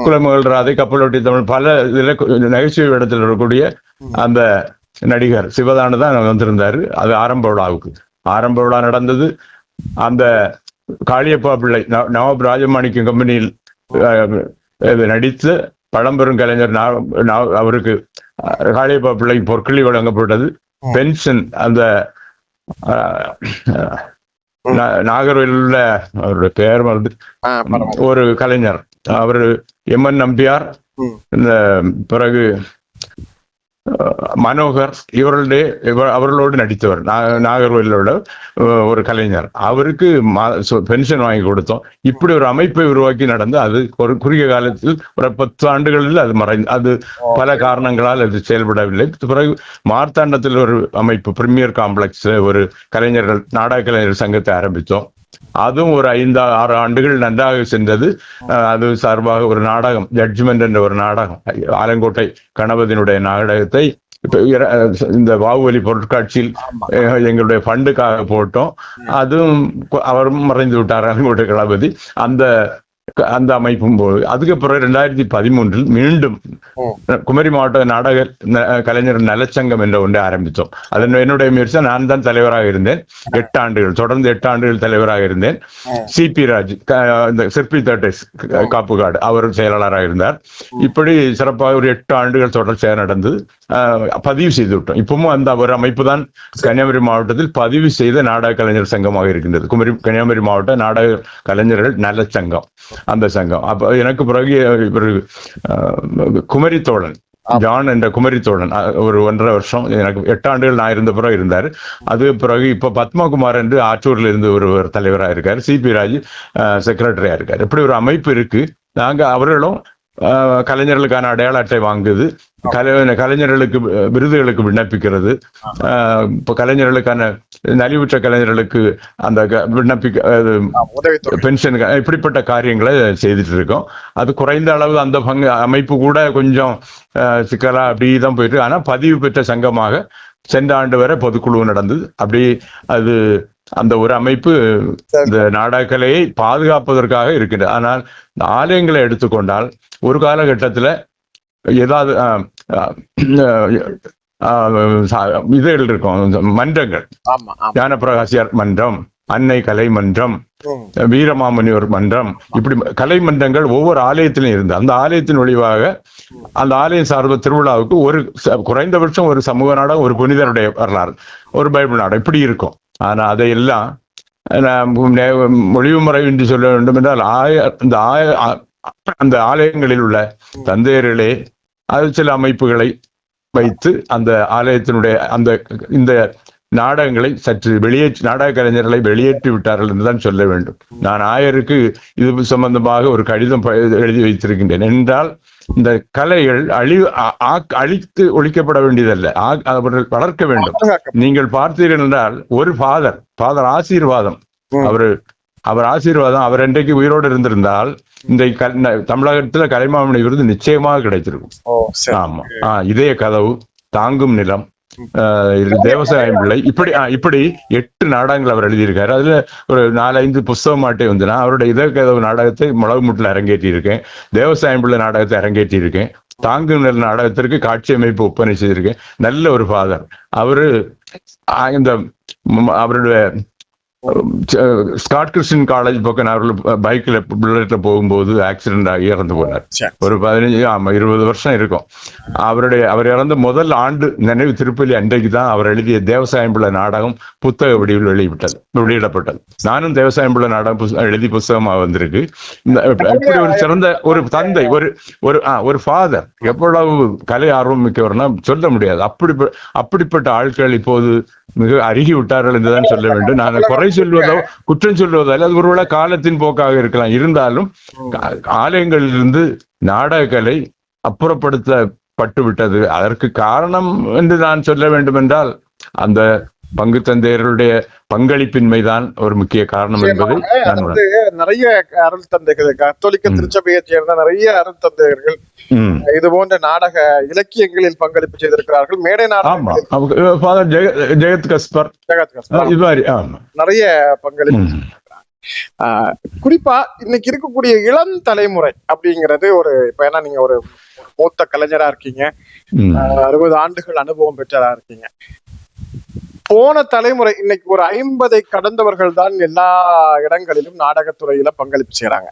குலமகள் ராதை, கப்பலோட்டி தமிழ், பல இதுல நகைச்சுவை இடத்துல இருக்கக்கூடிய அந்த நடிகர் சிவதானு தான் வந்திருந்தாரு. அது ஆரம்ப விழா நடந்தது. அந்த காளியப்பா பிள்ளை நவாப் ராஜமாணிக்கம் கம்பெனியில் நடித்து பழம்பெரும் கலைஞர் அவருக்கு காளியப்பா பிள்ளை பொற்களி வழங்கப்பட்டது. பென்ஷன் அந்த நாகர்கோவில் உள்ள அவருடைய பெயர் ஒரு கலைஞர், அவரு MN நம்பியார், இந்த பிறகு மனோகர், அவர்களோடு நடித்தவர் நாகர்கோவிலோட ஒரு கலைஞர். அவருக்கு பென்ஷன் வாங்கி கொடுத்தோம். இப்படி ஒரு அமைப்பை உருவாக்கி நடந்து அது ஒரு குறுகிய காலத்தில் ஒரு 10 ஆண்டுகளில் அது பல காரணங்களால் அது செயல்படவில்லை. பிறகு மார்த்தாண்டத்தில் ஒரு அமைப்பு பிரீமியர் காம்ப்ளெக்ஸ் ஒரு நாடக கலைஞர் சங்கத்தை ஆரம்பித்தோம். அதுவும் ஒரு 5-6 ஆண்டுகள் நன்றாக சென்றது. அது சார்பாக ஒரு நாடகம், ஜட்ஜ்மெண்ட் என்ற ஒரு நாடகம், ஆலங்கோட்டை கணபதியினுடைய நாடகத்தை இந்த பாகுபலி பொருட்காட்சியில் எங்களுடைய ஃபண்டுக்காக போட்டோம். அதுவும் அவரும் மறைந்து விட்டார், ஆலங்கோட்டை கணபதி. அந்த அந்த அமைப்பும் போது அதுக்கு பிறகு 2013 மீண்டும் குமரி மாவட்ட நாடக கலைஞர் நலச்சங்கம் என்ற ஒன்றை ஆரம்பித்தோம். அதன் என்னுடைய முயற்சி, நான் தான் தலைவராக இருந்தேன். 8 ஆண்டுகள் தொடர்ந்து 8 ஆண்டுகள் தலைவராக இருந்தேன். சிபி ராஜ் இந்த சிற்பி தேட்டர்ஸ் காப்புக்காடு அவர் செயலாளராக இருந்தார். இப்படி சிறப்பாக ஒரு 8 ஆண்டுகள் தொடர்ச்சியாக நடந்து பதிவு செய்து விட்டோம். இப்பவும் அந்த ஒரு அமைப்பு தான் கன்னியாகுமரி மாவட்டத்தில் பதிவு செய்த நாடக கலைஞர் சங்கமாக இருக்கின்றது. கன்னியாகுமரி மாவட்ட நாடக கலைஞர்கள் நலச்சங்கம், அந்த சங்கம். அப்ப எனக்கு பிறகு குமரி தோழன் ஜான் என்ற குமரி தோழன் ஒரு 1.5 வருஷம், எனக்கு 8 ஆண்டுகள் நான் இருந்த பிறகு இருந்தார். அது பிறகு இப்ப பத்மகுமார் என்று ஆற்றூர்ல இருந்து ஒரு தலைவராக இருக்காரு. சிபி ராஜ் செக்ரட்டரியா இருக்காரு. இப்படி ஒரு அமைப்பு இருக்கு. நாங்க அவர்களும் கலைஞர்களுக்கான அடையாள அட்டை வாங்குது, கலைஞர்களுக்கு விருதுகளுக்கு விண்ணப்பிக்கிறது, இப்போ கலைஞர்களுக்கான நலிவுற்ற கலைஞர்களுக்கு அந்த பென்ஷன், இப்படிப்பட்ட காரியங்களை செய்துட்டு இருக்கோம். அது குறைந்த அளவு அந்த அமைப்பு கூட கொஞ்சம் சிக்கலா அப்படிதான் போயிட்டு, ஆனா பதிவு பெற்ற சங்கமாக சென்ற ஆண்டு வரை பொதுக்குழு நடந்தது. அப்படி அது அந்த ஒரு அமைப்பு இந்த நாடகக்கலையை பாதுகாப்பதற்காக இருக்கின்றது. ஆனால் ஆலயங்களை எடுத்துக்கொண்டால் ஒரு காலகட்டத்தில் ஏதாவது இதுகள் இருக்கும், மன்றங்கள், ஞானப்பிரகாசியார் மன்றம், அன்னை கலை மன்றம், வீரமாமுனிவர் மன்றம், இப்படி கலை மன்றங்கள் ஒவ்வொரு ஆலயத்திலும் இருந்து அந்த ஆலயத்தின் வழிவாக அந்த ஆலயம் சார்ந்த திருவிழாவுக்கு ஒரு குறைந்தபட்சம் ஒரு சமூக நாடகம், ஒரு புனிதருடைய வரலாறு, ஒரு பைபிள் நாடகம் இப்படி இருக்கும். ஆனா அதையெல்லாம் மொழிவு முறை என்று சொல்ல வேண்டும் என்றால் அந்த ஆலயங்களில் உள்ள தந்தையர்களே அது சில அமைப்புகளை வைத்து அந்த ஆலயத்தினுடைய இந்த நாடகங்களை சற்று நாடக கலைஞர்களை வெளியேற்றி விட்டார்கள் என்றுதான் சொல்ல வேண்டும். நான் ஆயருக்கு இது சம்பந்தமாக ஒரு கடிதம் எழுதி வைத்திருக்கின்றேன். என்றால் இந்த கலைகள் அழித்து ஒழிக்கப்பட வேண்டியதல்ல, அவர்கள் வளர்க்க வேண்டும். நீங்கள் பார்த்தீர்கள் என்றால் ஒரு ஃபாதர் ஆசீர்வாதம், அவர் ஆசீர்வாதம், அவர் என்றைக்கு உயிரோடு இருந்திருந்தால் இந்த தமிழகத்துல கலைமாமணி விருது நிச்சயமாக கிடைத்திருக்கும். ஆமா, இதய கதவு, தாங்கும் நிலம், தேவசாயம் பிள்ளை, இப்படி 8 நாடகங்கள் அவர் எழுதியிருக்காரு. அதுல ஒரு 4-5 புஸ்தகமாட்டே வந்துனா அவருடைய இதய கதவு நாடகத்தை முளகுமுட்டில் அரங்கேற்றி இருக்கேன். தேவசாயம் பிள்ளை நாடகத்தை அரங்கேற்றி இருக்கேன். தாங்கும் நில நாடகத்திற்கு காட்சி அமைப்பு ஒப்பனை செய்திருக்கேன். நல்ல ஒரு ஃபாதர் அவரு. இந்த அவருடைய ஸ்காட் கிறிஸ்டியன் காலேஜ் பக்கம் அவர்கள் பைக்ல புல்லட்ல போகும்போது ஆக்சிடென்ட் ஆகி இறந்து போனார். ஒரு 20 வருஷம் இருக்கும். அவர் இறந்த முதல் ஆண்டு நினைவு திருப்பலி அன்றைக்கு தான் அவர் எழுதிய தேவசாயம் பிள்ளை நாடகம் புத்தக வடிவில் வெளியிடப்பட்டது. நானும் தேவசாயம் பிள்ளை நாடகம் எழுதி புஸ்தகமாக வந்திருக்கு. இப்படி ஒரு சிறந்த ஒரு தந்தை, ஒரு ஃபாதர், எவ்வளவு கலை ஆர்வம் மிக்கவர்னா சொல்ல முடியாது. அப்படிப்பட்ட ஆட்கள் இப்போது மிக அருகி விட்டார்கள் என்றுதான் சொல்ல வேண்டும். நாங்கள் குறை சொல்வதோ குற்றம் சொல்வதோ அல்லது ஒருவேளை காலத்தின் போக்காக இருக்கலாம். இருந்தாலும் ஆலயங்களிலிருந்து நாடக கலை அப்புறப்படுத்தப்பட்டு விட்டது. அதற்கு காரணம் என்று நான் சொல்ல வேண்டும் என்றால் அந்த பங்கு தந்தையர்களுடைய பங்களிப்பின்மைதான் ஒரு முக்கிய காரணம் என்பதை நிறைய அருள் தந்தைகள், கத்தோலிக்க திருச்சபையை சேர்ந்த நிறைய அருள் தந்தையர்கள் இது போன்ற நாடக இலக்கியங்களில் பங்களிப்பு செய்திருக்கிறார்கள். மேடை நாடகம் ஜெகத் கஸ்பர் நிறைய பங்களிப்பு. குறிப்பா இன்னைக்கு இருக்கக்கூடிய இளம் தலைமுறை அப்படிங்கிறது இப்ப ஏன்னா நீங்க ஒரு மூத்த கலைஞரா இருக்கீங்க, 60 ஆண்டுகள் அனுபவம் பெற்றதா இருக்கீங்க. போன தலைமுறை இன்னைக்கு ஒரு 50 கடந்தவர்கள் தான் எல்லா இடங்களிலும் நாடகத்துறையில பங்களிப்பு செய்யறாங்க.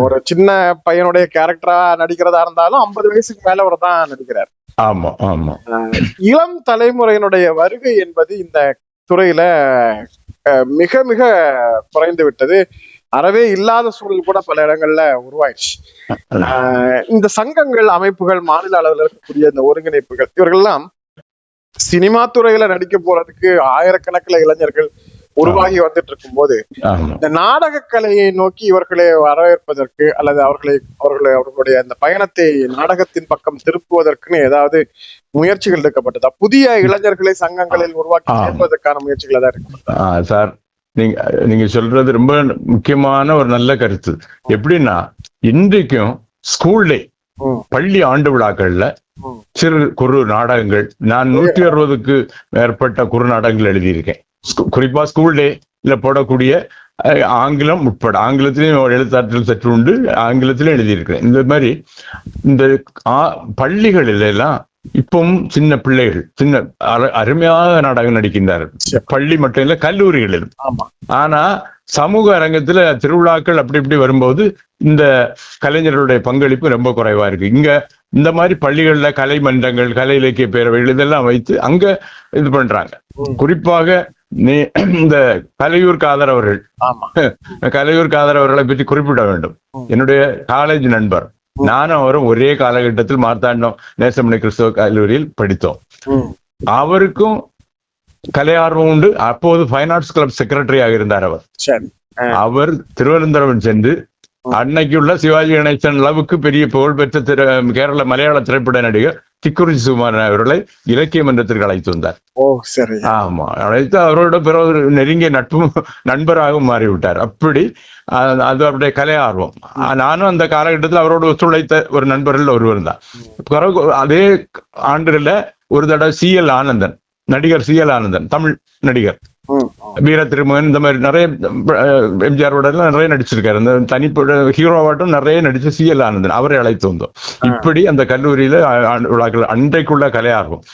ஒரு சின்ன பையனுடைய கேரக்டரா நடிக்கிறதா இருந்தாலும் 50 வயசுக்கு மேல அவர் தான் நடிக்கிறார். இளம் தலைமுறையினுடைய வருகை என்பது இந்த துறையில மிக மிக குறைந்து விட்டது. அறவே இல்லாத சூழல் கூட பல இடங்கள்ல உருவாயிடுச்சு. இந்த சங்கங்கள், அமைப்புகள், மாநில அளவில் இருக்கக்கூடிய இந்த ஒருங்கிணைப்புகள், இவர்கள்லாம் சினிமா துறையில நடிக்க போறதுக்கு ஆயிரக்கணக்கில் இளைஞர்கள் உருவாகி வந்துட்டு இருக்கும் போது இந்த நாடக கலையை நோக்கி இவர்களை வரவேற்பதற்கு அல்லது அவர்களுடைய அந்த பயணத்தை நாடகத்தின் பக்கம் திருப்புவதற்குன்னு ஏதாவது முயற்சிகள் எடுக்கப்பட்டதா? புதிய இளைஞர்களை சங்கங்களில் உருவாக்கி சேர்ப்பதற்கான முயற்சிகள் ஏதாவது இருக்கு சார்? நீங்க சொல்றது ரொம்ப முக்கியமான ஒரு நல்ல கருத்து. எப்படின்னா இன்றைக்கும் ஸ்கூல்லே பள்ளி ஆண்டு விழாக்கள்ல சிறு குறு நாடகங்கள், நான் 160க்கு மேற்பட்ட குறு நாடகங்கள் எழுதியிருக்கேன். குறிப்பா ஸ்கூல் டேல போடக்கூடிய ஆங்கிலம் உட்பட ஆங்கிலத்திலையும் எழுத்தாற்றல் சற்று உண்டு, ஆங்கிலத்திலும் எழுதியிருக்கிறேன். இந்த மாதிரி இந்த பள்ளிகளில் எல்லாம் இப்பவும் சின்ன பிள்ளைகள் சின்ன அருமையாக நாடகம் நடிக்கின்றார்கள். பள்ளி மட்டும் இல்ல, கல்லூரிகளில். ஆனா சமூக அரங்கத்துல திருவிழாக்கள் அப்படி இப்படி வரும்போது இந்த கலைஞர்களுடைய பங்களிப்பு ரொம்ப குறைவா இருக்கு. இங்க இந்த மாதிரி பள்ளிகள்ல கலை மன்றங்கள், கலை இலக்கிய பேரவைகள் இதெல்லாம் வைத்து அங்க இது பண்றாங்க. குறிப்பாக இந்த கலையூர் காதர் அவர்கள், கலையூர் காதர் அவர்களை பற்றி குறிப்பிட வேண்டும். என்னுடைய காலேஜ் நண்பர். நானும் அவரும் ஒரே காலகட்டத்தில் மார்த்தாண்டம் நேசமணி கிறிஸ்தவ கல்லூரியில் படித்தோம். அவருக்கும் கலை ஆர்வம் உண்டு. அப்போது ஃபைன் ஆர்ட்ஸ் கிளப் செக்ரட்டரியாக இருந்தார் அவர். அவர் திருவனந்தபுரம் சென்று அன்னைக்குள்ள சிவாஜி கணேசன் அளவுக்கு பெரிய புகழ்பெற்ற கேரள மலையாள திரைப்பட நடிகர் திக்குறிச்சி சுகுமாரன் அவர்களை இலக்கிய மன்றத்திற்கு அழைத்து வந்தார். ஆமா, அழைத்து அவரோட பிறகு நெருங்கிய நண்பராகவும் மாறிவிட்டார். அப்படி அது அவருடைய கலை ஆர்வம். நானும் அந்த காலகட்டத்தில் அவரோடு ஒத்துழைத்த ஒரு நண்பர்கள் ஒருவர் தான். பிறகு அதே ஆண்டுல ஒரு தடவை CL ஆனந்தன், நடிகர் CL ஆனந்தன், தமிழ் நடிகர், வீர திருமகன், இந்த மாதிரி நிறைய எம்ஜிஆரோட நிறைய நடிச்சிருக்காரு. அந்த தனிப்பட ஹீரோவாட்டும் நிறைய நடிச்ச CL ஆனந்தன், அவரை அழைத்து வந்தோம். இப்படி அந்த கல்லூரியில அன்றைக்குள்ள கலை ஆர்வம்.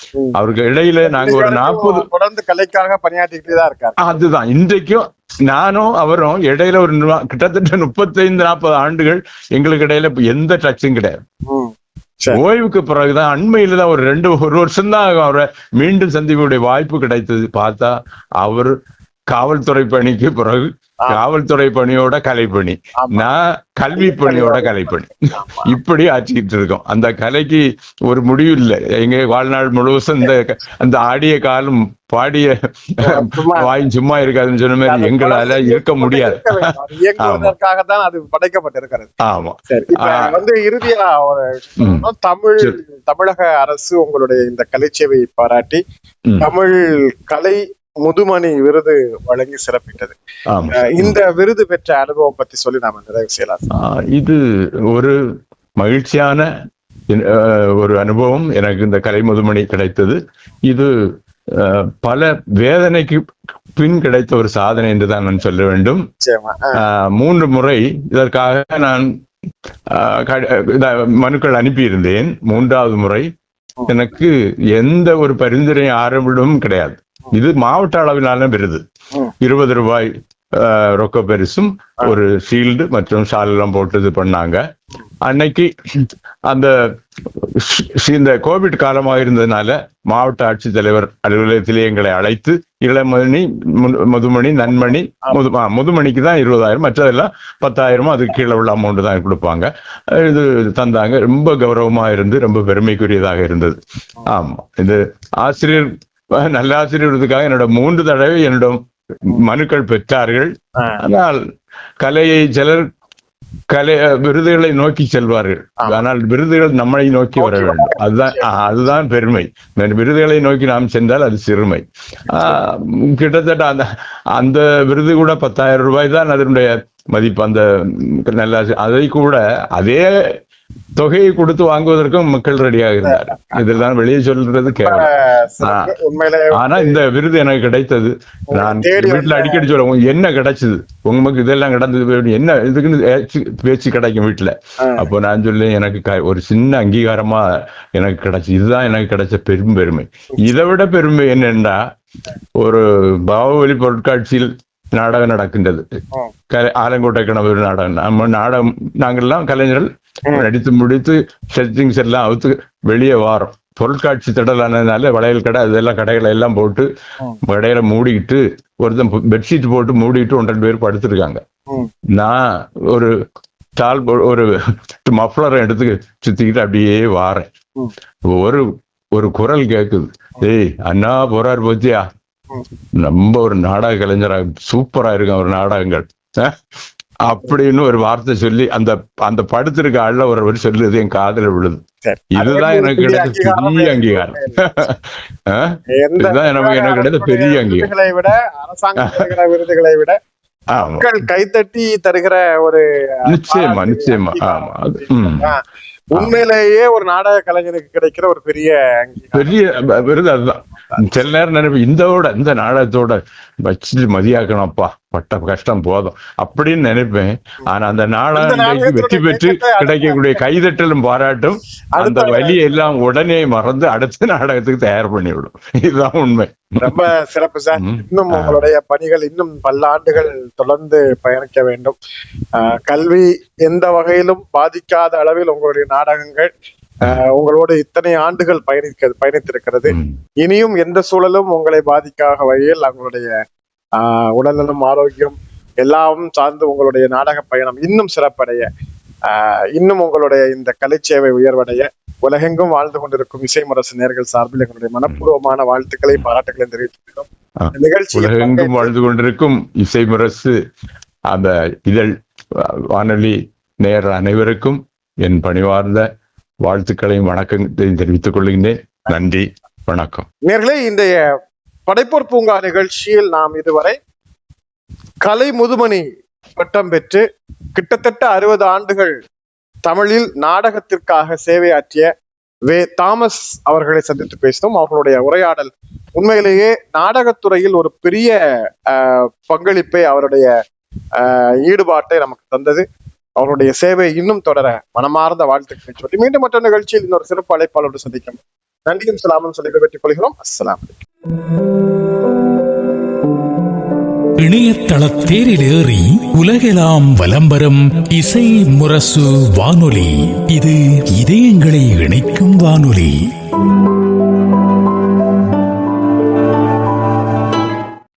அவருக்கு இடையில நாங்க ஒரு 40 தொடர்ந்து கலைக்காக பணியாற்றிக்கிட்டே தான் இருக்காரு. அதுதான் இன்றைக்கும் நானும் அவரும் இடையில ஒரு கிட்டத்தட்ட 35-40 ஆண்டுகள் எங்களுக்கு இடையில எந்த டச்சும் கிடையாது. ஓய்வுக்கு பிறகுதான் அண்மையில தான் ஒரு வருஷம் தான் அவரை மீண்டும் சந்திக்கக்கூடிய வாய்ப்பு கிடைத்தது. பார்த்தா அவர் காவல்துறை பணிக்கு பிறகு காவல்துறை பணியோட கலைப்பணி, நான் கல்வி பணியோட கலைப்பணி, இப்படி ஆற்றிக்கிட்டு இருக்கோம். அந்த கலைக்கு ஒரு முடிவு இல்லை. எங்க வாழ்நாள் முழுவதும் அந்த ஆடிய காலம் பாடிய வாயும் சும்மா இருக்காதுன்னு சொன்ன மாதிரி எங்களால இருக்க முடியாது. தான் அது படைக்கப்பட்டிருக்கிறது. ஆமா, இறுதியா தமிழக அரசு உங்களுடைய இந்த கலைச்சேவையை பாராட்டி தமிழ் கலை முதுமணி விருது வழங்கி சிறப்பிட்டது. இந்த விருது பெற்ற அனுபவம் பத்தி சொல்லி நாம நிறைவு செய்யலாம். இது ஒரு மகிழ்ச்சியான ஒரு அனுபவம். எனக்கு இந்த கலை முதுமணி கிடைத்தது. இது பல வேதனைக்கு பின் கிடைத்த ஒரு சாதனை என்றுதான் நான் சொல்ல வேண்டும். 3 முறை இதற்காக நான் மனுக்கள் அனுப்பியிருந்தேன். 3வது முறை எனக்கு எந்த ஒரு பரிந்துரை ஆரம்பிடவும் கிடையாது. இது மாவட்ட அளவிலான விருது. 20 ரூபாய் ரொக்க பரிசும் ஒரு ஷீல்டு மற்றும் ஷால் எல்லாம் போட்டு இது பண்ணாங்க. அன்னைக்கு அந்த இந்த கோவிட் காலமாக இருந்ததுனால மாவட்ட ஆட்சித்தலைவர் அலுவலகத்திலே எங்களை அழைத்து இளமணி, முதுமணி, நன்மணி, முதுமணிக்கு தான் 20,000, மற்றதெல்லாம் 10,000 அதுக்கு கீழே உள்ள அமௌண்ட் தான் கொடுப்பாங்க. இது தந்தாங்க. ரொம்ப கௌரவமா இருந்து ரொம்ப பெருமைக்குரியதாக இருந்தது. ஆமா, இது ஆசிரியர் நல்ல ஆசிரியர்களுக்காக என்னோட 3 தடவை என்னிடம் மனுக்கள் பெற்றார்கள். ஆனால் கலையை சிலர் விருதுகளை நோக்கி செல்வார்கள். ஆனால் விருதுகள் நம்மளை நோக்கி வர வேண்டும். அதுதான் பெருமை. விருதுகளை நோக்கி நாம் சென்றால் அது சிறுமை. கிட்டத்தட்ட அந்த விருது கூட 10,000 ரூபாய் தான் அதனுடைய மதிப்பு. அந்த நல்ல அதை கூட அதே தொகையை கொடுத்து வாங்குவதற்கும் மக்கள் ரெடியாக இருந்தார். இதெல்லாம் வெளியே சொல்றது கேவலம். ஆனா இந்த விருது எனக்கு கிடைத்தது. நான் வீட்டுல அடிக்கடி சொல்லுவேன், என்ன கிடைச்சது உங்களுக்கு, இதெல்லாம் கிடந்தது, என்ன இதுக்குன்னு பேச்சு கிடைக்கும் வீட்டுல. அப்போ நான் சொல்லேன், எனக்கு ஒரு சின்ன அங்கீகாரமா எனக்கு கிடைச்சு, இதுதான் எனக்கு கிடைச்ச பெருமை. இதை விட பெருமை என்னன்னா, ஒரு பாகுபலி பொருட்காட்சியில் நாடகம் நடக்கின்றது. ஆலங்கோட்டை கனவு நாடகம். நம்ம நாடகம் நாங்கள்லாம் கலைஞர்கள் நடித்து முடித்து செட்டிங்ஸ் எல்லாம் அவுத்து வெளியே வாரோம். பொருட்காட்சி திடலானதுனால வளையல் கடை அதெல்லாம் கடைகளை எல்லாம் போட்டு கடையில மூடிக்கிட்டு ஒருத்தன் பெட்ஷீட் போட்டு மூடிட்டு 1-2 பேர் படுத்திருக்காங்க. நான் ஒரு டால் ஒரு மஃப்ளரை எடுத்து சுத்திக்கிட்டு அப்படியே வாரேன். ஒரு குரல் கேக்குது, ஏய் அண்ணா போறாரு போத்தியா, ரொம்ப ஒரு நாடக கலைஞராக சூப்பரா இருக்கும் ஒரு நாடகங்கள் அப்படின்னு ஒரு வார்த்தை சொல்லி அந்த படுத்திருக்க ஆள்ல ஒரு சொல்லுது, என் காதுல விழுது. இதுதான் எனக்கு கிடைத்த பெரிய அங்கீகாரம். இதுதான் எனக்கு கிடைத்த பெரிய அங்கீகாரம். விட அரசாங்க விருதுகளை விட மக்கள் கைத்தட்டி தருகிற ஒரு நிச்சயமா ஆமா. உண்மையிலேயே ஒரு நாடக கலைஞனுக்கு கிடைக்கிற ஒரு பெரிய விருது அதுதான். சில நேரம் நினைப்பு இந்த நாடகத்தோட வச்சு மதியாக்கணும்ப்பா பட்ட கஷ்டம் போதும் அப்படின்னு நினைப்பேன். ஆனா அந்த நாடகம் வெற்றி பெற்று கிடைக்கக்கூடிய கைதட்டலும் பாராட்டும் அந்த வழியை எல்லாம் உடனே மறந்து அடுத்த நாடகத்துக்கு தயார் பண்ணிவிடும். இதுதான் உண்மை. ரொம்ப சிறப்பு சார். இன்னும் உங்களுடைய பணிகள் இன்னும் பல்லாண்டுகள் தொடர்ந்து பயணிக்க வேண்டும். கல்வி எந்த வகையிலும் பாதிக்காத அளவில் உங்களுடைய நாடகங்கள் உங்களோட இத்தனை ஆண்டுகள் பயணித்திருக்கிறது. இனியும் எந்த சூழலும் உங்களை பாதிக்காத வகையில் உங்களுடைய உடல்நலம், ஆரோக்கியம் எல்லாம் சார்ந்து உங்களுடைய நாடக பயணம் இன்னும் சிறப்படைய, இன்னும் உங்களுடைய இந்த கலைச்சேவை உயர்வடைய உலகெங்கும் வாழ்ந்து கொண்டிருக்கும் இசை முரசு நேயர்கள் சார்பில் எங்களுடைய மனப்பூர்வமான வாழ்த்துக்களை, பாராட்டுகளை தெரிவித்துள்ளோம். உலகெங்கும் வாழ்ந்து கொண்டிருக்கும் இசை முரசு அந்த இதழ் வானொலி நேயர் அனைவருக்கும் என் பணிவார்ந்த வாழ்த்துக்களையும் வணக்கத்தையும் தெரிவித்துக் கொள்கின்றேன். நன்றி, வணக்கம். நேயர்களே, இந்த படைப்போர் பூங்கா நிகழ்ச்சியில் நாம் இதுவரை கலை முதுமணி பட்டம் பெற்று கிட்டத்தட்ட 60 ஆண்டுகள் தமிழில் நாடகத்திற்காக சேவையாற்றிய வே. தாமஸ் அவர்களை சந்தித்து பேசினோம். அவர்களுடைய உரையாடல் உண்மையிலேயே நாடகத்துறையில் ஒரு பெரிய பங்களிப்பை, அவருடைய ஈடுபாட்டை நமக்கு தந்தது. அவருடைய சேவை இன்னும் தொடர மனமார்ந்த வாழ்த்துக்களை சொல்லி மீண்டும் மற்ற நிகழ்ச்சியில் இன்னொரு சிறப்பு அழைப்பாளரோடு சந்திக்கும் நன்றியும் சலாமும் சொல்லி பெற்றுக் கொள்கிறோம். அஸ்ஸலாம். இணையதள தேரிலேறி உலகெல்லாம் வலம்பெறும் இசை முரசு வானொலி. இது இதயங்களை இணைக்கும் வானொலி.